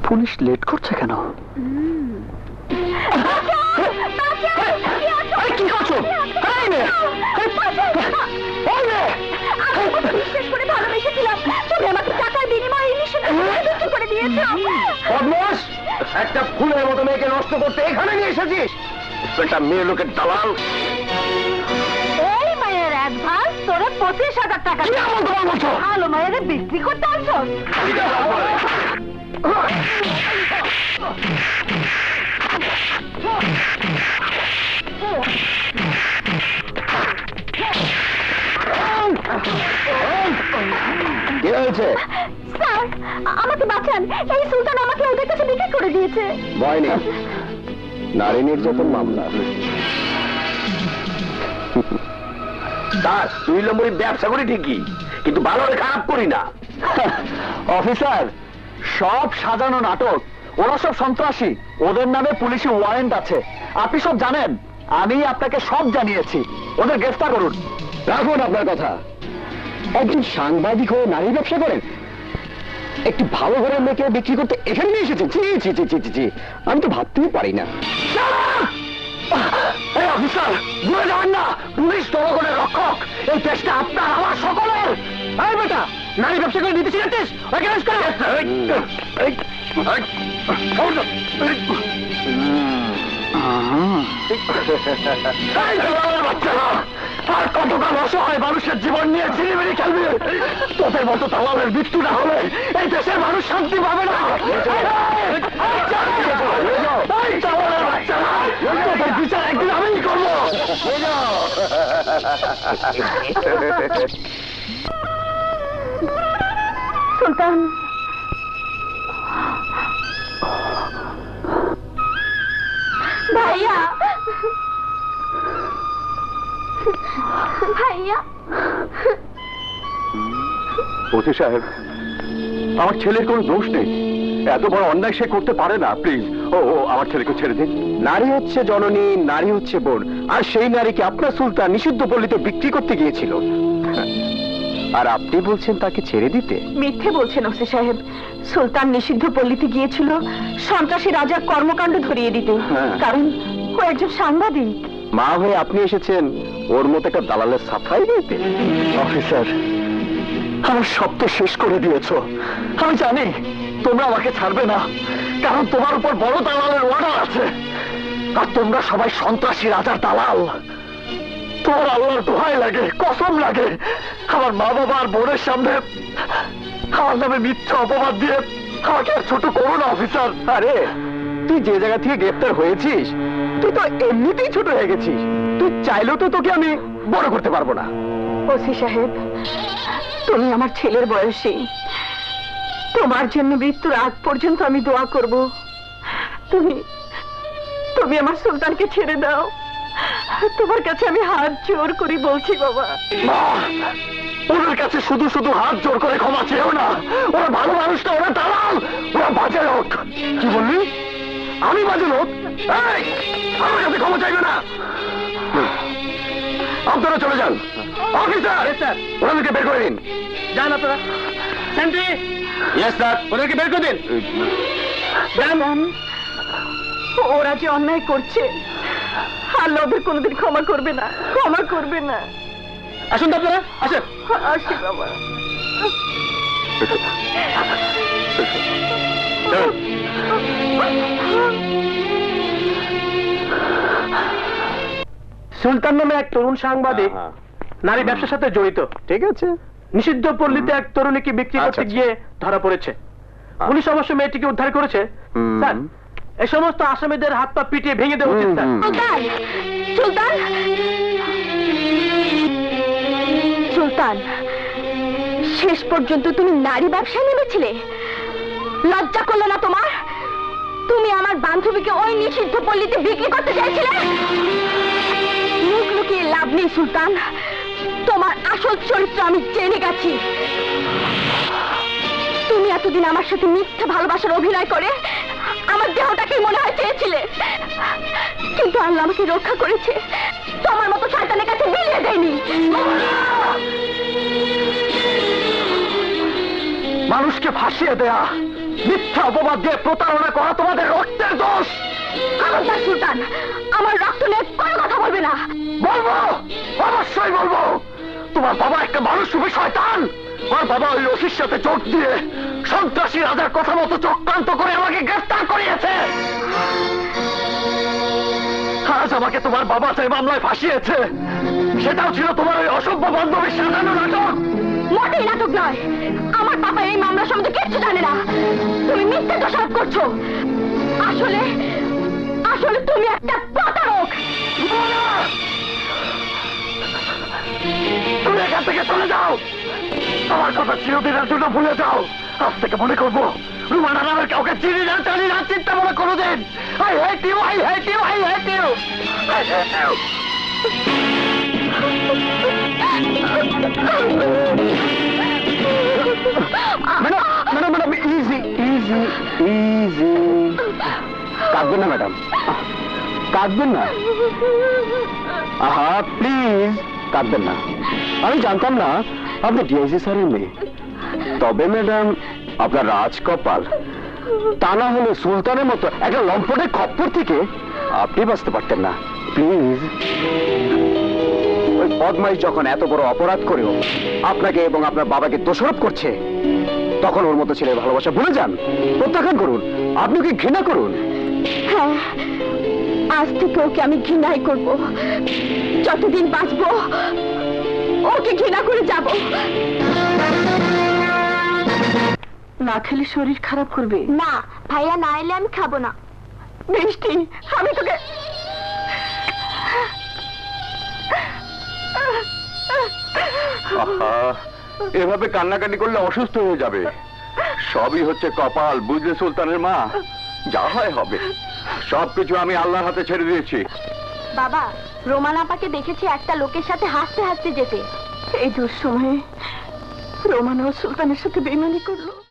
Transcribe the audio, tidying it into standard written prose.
Police late করছে কেন? কি করছো? একটা ফুলের মতো মেয়েকে নষ্ট করতে এখানে নিয়ে এসেছিস? একটা মেয়ে লোকের দালাল। এই মায়ের অ্যাডভান্স তোরা 25,000 টাকা। ভালো মায়ের বিক্রি করতে আসছো? কি হয়েছে? স্যার আমাকে বাঁচান, এই সুলতান আমাকে ওদের কাছে বিক্রি করে দিয়েছে। ভয় নেই, নারী নির্যাতন মামলা। দাস, 2 নম্বরই ব্যবসা করি ঠিকই, কিন্তু ভালো খারাপ করি না। অফিসার, সব সাজানো নাটক। ওরা সব সন্ত্রাসী, ওদের নামে পুলিশি ওয়ারেন্ট আছে। আপনি সব জানেন, আমি আপনাকে সব জানিয়েছি। ওদের গ্রেফতার করুন। রাখুন আপনার কথা। একজন সাংবাদিক হয়ে নারী ব্যবসা করেন, একটি ভালো ঘরের মেয়েকে বিক্রি করতে এখানে নিয়ে এসেছেন? জি জি জি জি জি, আমি তো ভাবতেই পারি না। অফিসার, ভুলে যাবেন না, পুলিশ জনগণের রক্ষক। এই দেশটা আপনার আমার সকলের। এই বেটা, নারী ব্যবসা করে নিতে শিখাচ্ছিস? আর কতটা অসহায় মানুষের জীবন নিয়ে চিনিমিনি খেলবি? তোদের মতো দালালের মৃত্যু না হলে এই দেশের মানুষ শান্তি পাবে না। তোদের বিচার একদিন আমিই করবো। সুলতান, ভাইয়া ভাইয়া। ওসি সাহেব, আমার ছেলের কোনো দোষ নেই, এত বড় অন্যায় সে করতে পারে না। প্লিজ ও আমার ছেলেকে ছেড়ে দিন। নারী হচ্ছে জননী, নারী হচ্ছে বোন, আর সেই নারীকে আপনার সুলতান নিষিদ্ধ পল্লীতে বিক্রি করতে গিয়েছিল, আর আপনি বলছেন তাকে ছেড়ে দিতে? মিথ্যে বলছেন ওসি সাহেব। সুলতান নিষিদ্ধ পল্লীতে গিয়েছিল সন্ত্রাসী রাজার কর্মকাণ্ড ধরিয়ে দিতে, কারণ ও একজন সাংবাদিক। মা হয়ে আপনি এসেছেন ওর মতো একটা দালালের সাফাই দিতে? অফিসার, আমার সব তো শেষ করে দিয়েছো। আমি জানি তোমরা আমাকে ছাড়বে না, কারণ তোমার উপর বড় দালালের অর্ডার আছে, আর তোমরা সবাই সন্ত্রাসী রাজার দালাল। তোমার আল্লাহর দোহাই লাগে, কসম লাগে, আমার মা বাবা আর বোনের সামনে আমার নামে মিথ্যা অপবাদ দিয়ে আমাকে আর ছোট করো না অফিসার। আরে তুই যে জায়গা থেকে গ্রেফতার হয়েছিস, তুই তো এমনিতেই ছোট হয়ে গেছিস, তুই চাইলেও তো তোকে আমি বড় করতে পারবো না। ওসি সাহেব, তুমি আমার ছেলের বয়সী, তোমার জন্য মৃত্যুর আগ পর্যন্ত আমি দোয়া করব। তুমি তুমি আমার সুলতানকে ছেড়ে দাও। তোমার কাছে আমি হাত জোর করে বলছি বাবা। ওদের কাছে শুধু শুধু হাত জোর করে ক্ষমা চেয়েও না। ওরা ভালো মানুষ না, ওরা দালাল, ওরা বাজে লোক। কি বললি? আমি বাজে লোক? আমার কাছে ক্ষমা চাইবে না। আপনারা চলে যান। অফিসার, ওনাদেরকে বের করে দিন। যান আপনারা। সেন্ট্রি। Yes sir. ওদেরকে বের করে দিন। যান। ওরা যে অন্যায় করছে, আল্লাহ ওদের কোনোদিন ক্ষমা করবে না, ক্ষমা করবে না। আসুন তো আপনারা, আসেন। আসি বাবা। সুলতান নামে এক তরুণ সাংবাদিক নারী ব্যবসার সাথে জড়িত। ঠিক আছে। নিষিদ্ধ পল্লীতে এক তরুণীকে বিক্রি করতে গিয়ে ধরা পড়েছে। পুলিশ অবশ্য মেয়েটিকে উদ্ধার করেছে। স্যার, এই সমস্ত আসামিদের হাত পা পিটিয়ে ভেঙে দেওয়া উচিত স্যার। সুলতান, সুলতান, সুলতান, শেষ পর্যন্ত তুমি নারী ব্যবসায় নেমেছিলে? লজ্জা করলো না তোমার? তুমি আমার বান্ধবীকে ওই নিষিদ্ধ পল্লীতে বিক্রি করতে চাইছিলে। মুখ লুকিয়ে লাভ নেই সুলতান, তোমার আসল চরিত্র আমি জেনে গেছি। তুমি এতদিন আমার সাথে মিথ্যে ভালোবাসার অভিনয় করে আমার দেহটাকে মনে হয় চেয়েছিলে, কিন্তু আল্লাহ আমাকে রক্ষা করেছে, তোমার মতো শয়তানের কাছে বিলিয়ে দেয়নি। মানুষকে ফাঁসিয়ে দেয়া মিথ্যা অপবাদ দিয়ে প্রতারণা করা তোমাদের রক্তের দোষ। খবরদার সুলতান, আমার রক্ত নিয়ে কোনো কথা বলবে না। বলবো, অবশ্যই বলবো। তোমার বাবা একটা মানুষ রূপী শয়তান। আমার বাবা ওই ওসির সাথে চোখ দিয়ে সন্ত্রাসী রাজার কথা মতো চক্রান্ত করে আমাকে গ্রেফতার করিয়েছে। আজ আমাকে তোমার বাবা যে মামলায় ফাঁসিয়েছে, সেটাও ছিল তোমার ওই অসভ্য বান্ধবীর সাজানো নাটক। মোটেই নাটক নয়। আমার বাবা এই মামলা সম্বন্ধে কিচ্ছু জানে না। তুমি মিথ্যে দোষারোপ করছো। আসলে আসলে তুমি একটা প্রতারক। তুমি এখান থেকে চলে যাও। আমার কথা চিরদিনের জন্য ভুলে যাও। আজ থেকে মনে করবো রুমানা নামের কাউকে চিনি না, জানি না, চিন্তা মনে কোনোদিন। I hate you, I hate you, I hate you, I hate you. Madam, easy easy easy. কাঁদবেন না ম্যাডাম, কাঁদবেন না। আহা প্লিজ কাঁদবেন না। আমি জানতাম না আপনি ডিআইজি স্যারের মেয়ে। তবে ম্যাডাম, আপনার রাজকপাল। তা না হলে সুলতানের মতো একটা লম্পটের খপ্পর থেকে আপনি বাঁচতে পারতেন না। প্লিজ। ওই বদমাইশ যখন এত বড় অপরাধ করেও আপনাকে এবং আপনার বাবাকে দোষারোপ করছে, তখন ওর মতো ছেলের ভালোবাসা ভুলে যান, প্রত্যাখ্যান করুন, আপনি ওকে ঘৃণা করুন। হ্যাঁ, আজ থেকে ওকে আমি ঘৃণাই করব। যতদিন বাঁচবো ওকে ঘৃণা করে যাব। না খেলে শরীর খারাপ করবে। না ভাইয়া, না এলে আমি খাবো না। বৃষ্টি, আমি তোকে এভাবে কান্নাকাটি করলে অসুস্থ হয়ে যাবে। সবই হচ্ছে কপাল, বুঝলে সুলতানের মা। যা হয় হবে, সবকিছু আমি আল্লাহর হাতে ছেড়ে দিয়েছি। বাবা, রোমান আপাকে দেখেছি একটা লোকের সাথে হাসতে হাসতে যেতে। এই দুঃসময়ে রোমান ও সুলতানের সাথে বেইমানি করলো।